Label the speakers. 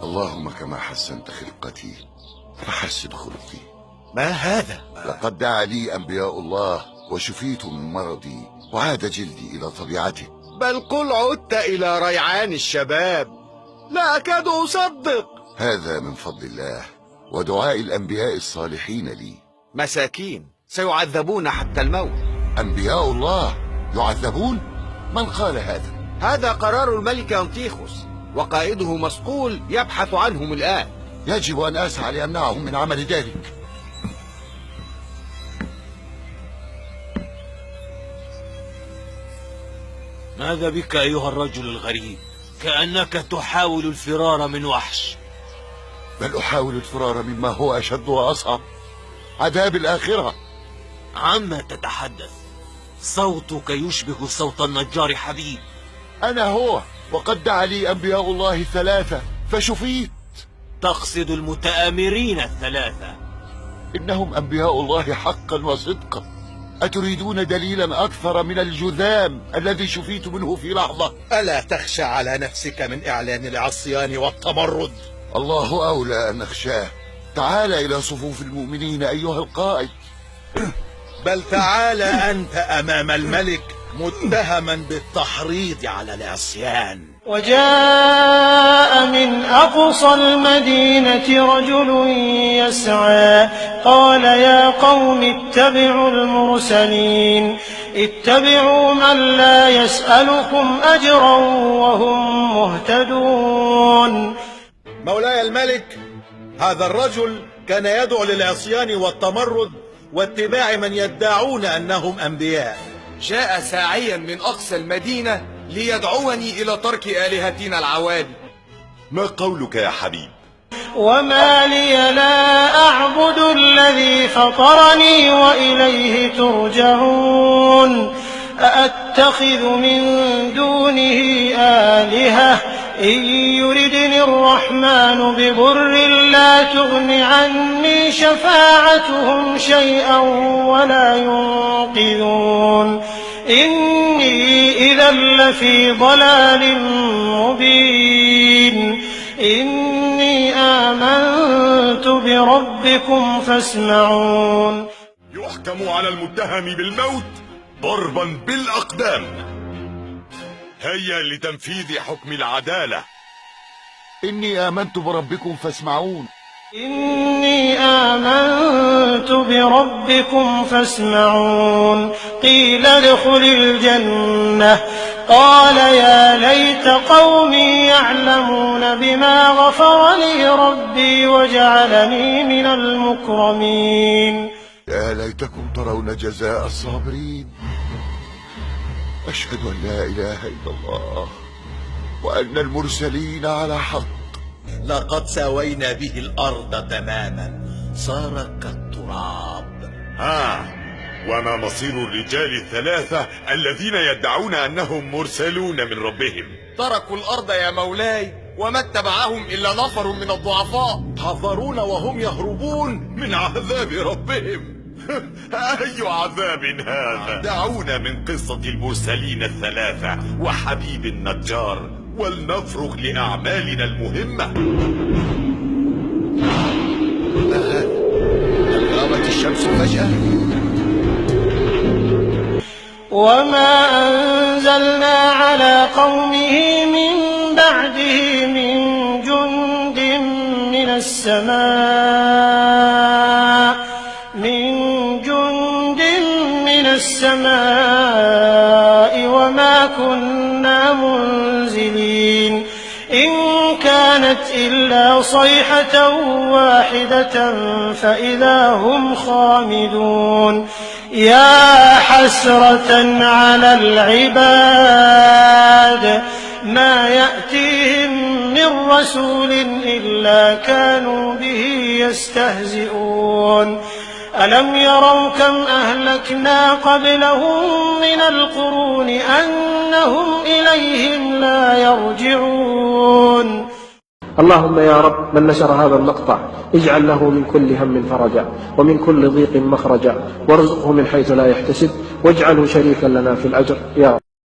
Speaker 1: اللهم كما حسنت خلقتي فحسن خلقي.
Speaker 2: ما هذا؟
Speaker 1: لقد دعا لي أنبياء الله وشفيت من مرضي وعاد جلدي إلى طبيعته.
Speaker 2: بل قل عدت إلى ريعان الشباب، لا أكاد أصدق.
Speaker 1: هذا من فضل الله ودعاء الأنبياء الصالحين لي.
Speaker 2: مساكين سيعذبون حتى الموت.
Speaker 1: أنبياء الله يعذبون؟ من قال هذا؟
Speaker 2: هذا قرار الملك أنطيخوس، وقائده مسقول يبحث عنهم الآن.
Speaker 1: يجب أن أسعى لأمنعهم من عمل ذلك.
Speaker 3: ماذا بك أيها الرجل الغريب؟ كأنك تحاول الفرار من وحش.
Speaker 1: بل أحاول الفرار مما هو أشد وأصعب، عذاب الآخرة.
Speaker 3: عما تتحدث؟ صوتك يشبه صوت النجار حبيب.
Speaker 1: أنا هو، وقد دعا لي أنبياء الله 3 فشفيت.
Speaker 3: تقصد المتآمرين 3؟
Speaker 1: إنهم أنبياء الله حقا وصدقا. أتريدون دليلا أكثر من الجذام الذي شفيت منه في لحظة؟
Speaker 2: ألا تخشى على نفسك من إعلان العصيان والتمرد؟
Speaker 1: الله أولى أن نخشاه. تعال إلى صفوف المؤمنين أيها القائد.
Speaker 2: بل تعال أنت أمام الملك متهما بالتحريض على العصيان.
Speaker 4: وجاء من أقصى المدينة رجل يسعى قال يا قوم اتبعوا المرسلين اتبعوا من لا يسألكم أجرا وهم مهتدون.
Speaker 2: مولاي الملك، هذا الرجل كان يدعو للعصيان والتمرد واتباع من يدعون أنهم أنبياء.
Speaker 5: جاء ساعيا من أقصى المدينة ليدعوني إلى ترك آلهتنا العوالي.
Speaker 6: ما قولك يا حبيب؟
Speaker 4: وما لي لا أعبد الذي فطرني وإليه ترجعون. أأتخذ من دونه آلهة إن يردني الرحمن بضر لا تغن عني شفاعتهم شيئا ولا ينقذون. إني إذا لفي ضلال مبين. إني آمنت بربكم فاسمعون.
Speaker 6: يحكم على المتهم بالموت ضربا بالأقدام. هيا لتنفيذ حكم العدالة.
Speaker 1: إني آمنت بربكم فاسمعون.
Speaker 4: إني آمنت بربكم فاسمعون. قيل ادخل الجنة قال يا ليت قومي يعلمون بما غفر لي ربي وجعلني من المكرمين.
Speaker 1: يا ليتكم ترون جزاء الصابرين. أشهد أن لا إله إلا الله وأن المرسلين على حق.
Speaker 2: لقد ساوينا به الأرض تماما، صار كالتراب.
Speaker 6: وما مصير الرجال 3 الذين يدعون أنهم مرسلون من ربهم؟
Speaker 5: تركوا الأرض يا مولاي، وما اتبعهم إلا نفر من الضعفاء.
Speaker 2: حذرون وهم يهربون
Speaker 6: من عذاب ربهم. أي عذاب هذا؟ دعونا من قصة المرسلين 3 وحبيب النجار ولنفرغ لأعمالنا المهمة.
Speaker 2: غابت الشمس فجأة.
Speaker 4: وما أنزلنا على قومه من بعده من جند من السماء وما كنا منزلين. إن كانت إلا صيحة واحدة فإذا هم خامدون. يا حسرة على العباد ما يأتيهم من رسول إلا كانوا به يستهزئون. ألم يروا كم أهلكنا قبلهم من القرون أنهم إليهم لا يرجعون.
Speaker 7: اللهم يا رب من نشر هذا المقطع اجعل له من كل هم فرجا ومن كل ضيق مخرجا وارزقه من حيث لا يحتسب واجعله شريكا لنا في الأجر يا رب.